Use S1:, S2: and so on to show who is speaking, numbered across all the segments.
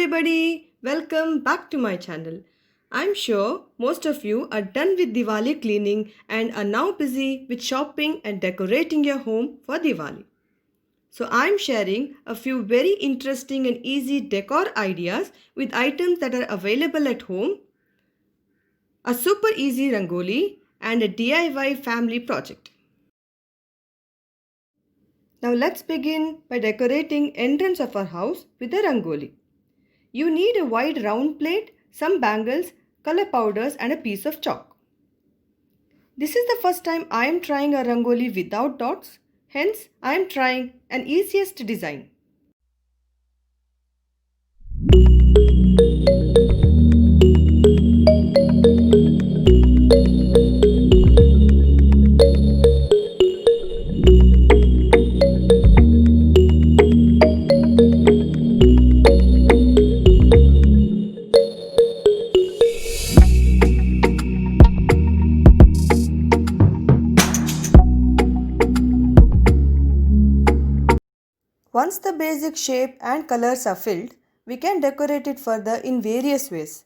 S1: everybody, welcome back to my channel. I'm sure most of you are done with Diwali cleaning and are now busy with shopping and decorating your home for Diwali. So I'm sharing a few very interesting and easy decor ideas with items that are available at home, a super easy Rangoli and a DIY family project. Now let's begin by decorating entrance of our house with a Rangoli. You need a wide round plate, some bangles, color powders and a piece of chalk. This is the first time I am trying a Rangoli without dots, hence I am trying an easiest design. Once the basic shape and colors are filled, we can decorate it further in various ways.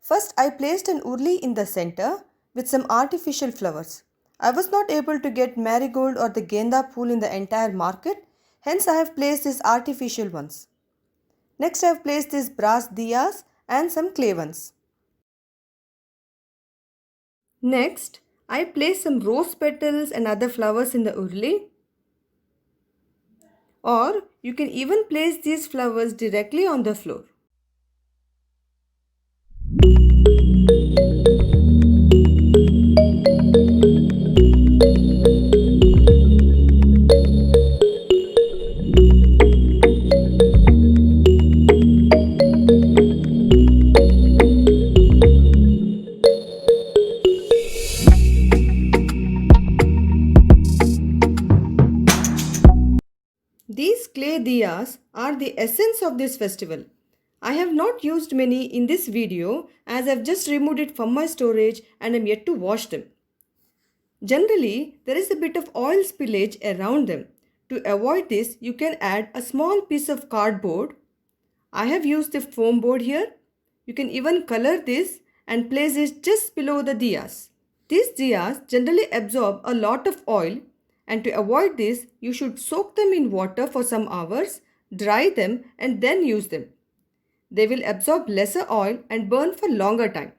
S1: First, I placed an urli in the center with some artificial flowers. I was not able to get marigold or the genda pool in the entire market, hence I have placed these artificial ones. Next, I have placed these brass diyas and some clay ones. Next, I placed some rose petals and other flowers in the urli. Or you can even place these flowers directly on the floor. These clay diyas are the essence of this festival. I have not used many in this video as I have just removed it from my storage and am yet to wash them. Generally, there is a bit of oil spillage around them. To avoid this, you can add a small piece of cardboard. I have used the foam board here. You can even color this and place it just below the diyas. These diyas generally absorb a lot of oil, and to avoid this, you should soak them in water for some hours, dry them and then use them. They will absorb lesser oil and burn for longer time.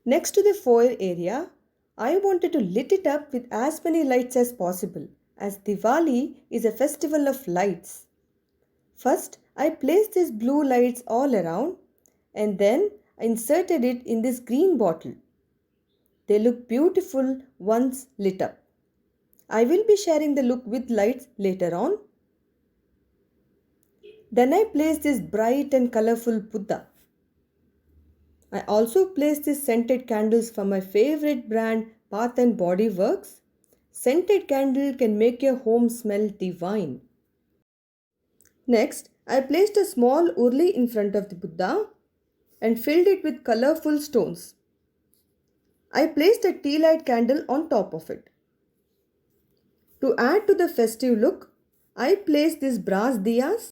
S1: Next to the foyer area, I wanted to lit it up with as many lights as possible, as Diwali is a festival of lights. First, I placed these blue lights all around and then I inserted it in this green bottle. They look beautiful once lit up. I will be sharing the look with lights later on. Then I placed this bright and colorful Buddha. I also placed these scented candles from my favorite brand Bath and Body Works. Scented candle can make your home smell divine. Next, I placed a small urli in front of the Buddha and filled it with colorful stones. I placed a tea light candle on top of it. To add to the festive look, I placed these brass diyas.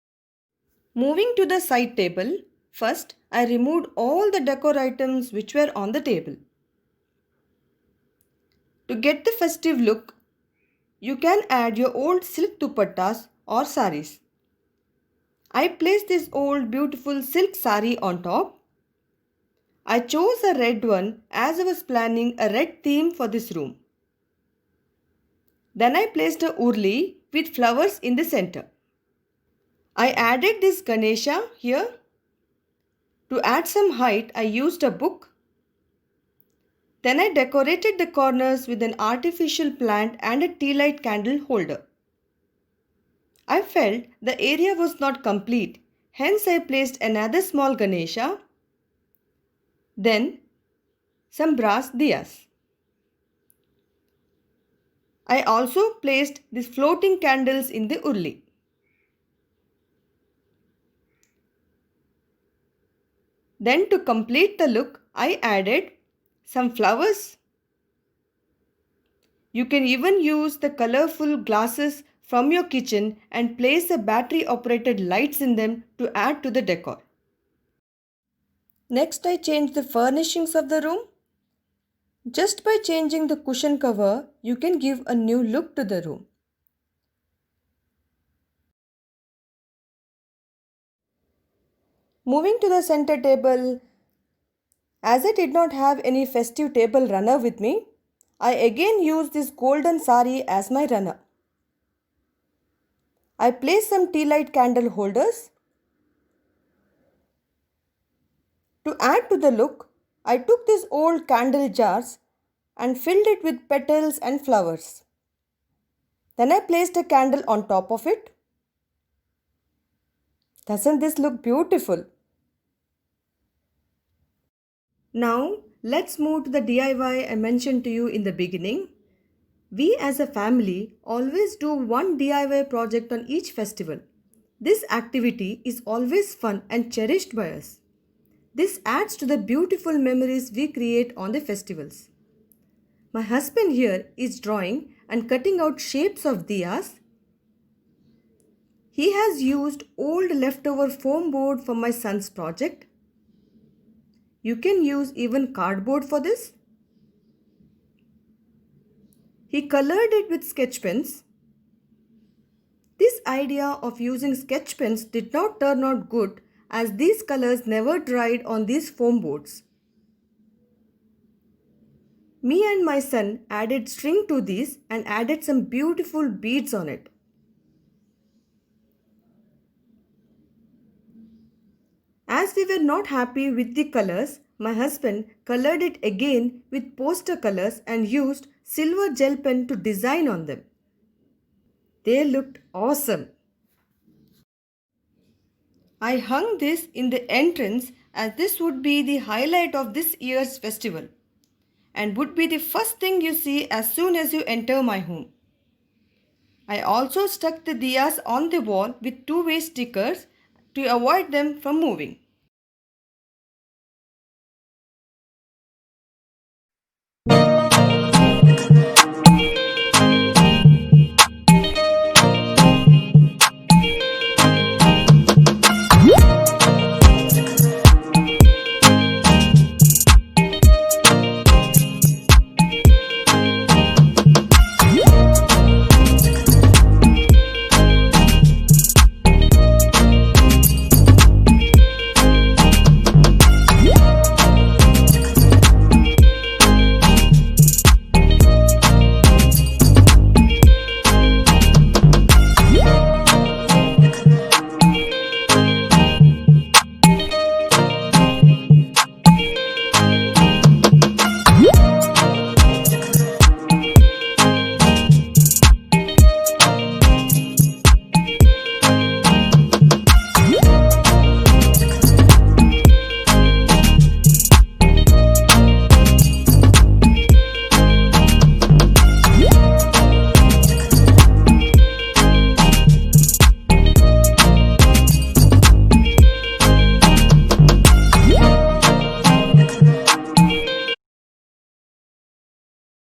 S1: Moving to the side table, first I removed all the decor items which were on the table. To get the festive look, you can add your old silk dupattas or saris. I placed this old beautiful silk sari on top. I chose a red one as I was planning a red theme for this room. Then I placed a urli with flowers in the center. I added this Ganesha here. To add some height, I used a book. Then I decorated the corners with an artificial plant and a tea light candle holder. I felt the area was not complete, hence I placed another small Ganesha, then some brass diyas. I also placed these floating candles in the urli. Then to complete the look, I added some flowers. You can even use the colorful glasses from your kitchen and place the battery operated lights in them to add to the decor. Next, I changed the furnishings of the room. Just by changing the cushion cover, you can give a new look to the room. Moving to the center table, as I did not have any festive table runner with me, I again used this golden sari as my runner. I placed some tea light candle holders. To add to the look, I took these old candle jars and filled it with petals and flowers. Then I placed a candle on top of it. Doesn't this look beautiful? Now, let's move to the DIY I mentioned to you in the beginning. We as a family always do one DIY project on each festival. This activity is always fun and cherished by us. This adds to the beautiful memories we create on the festivals. My husband here is drawing and cutting out shapes of diyas. He has used old leftover foam board for my son's project. You can use even cardboard for this. He colored it with sketch pens. This idea of using sketch pens did not turn out good as these colors never dried on these foam boards. Me and my son added string to these and added some beautiful beads on it. As we were not happy with the colors, my husband colored it again with poster colors and used silver gel pen to design on them. They looked awesome. I hung this in the entrance as this would be the highlight of this year's festival and would be the first thing you see as soon as you enter my home. I also stuck the diyas on the wall with two-way stickers to avoid them from moving.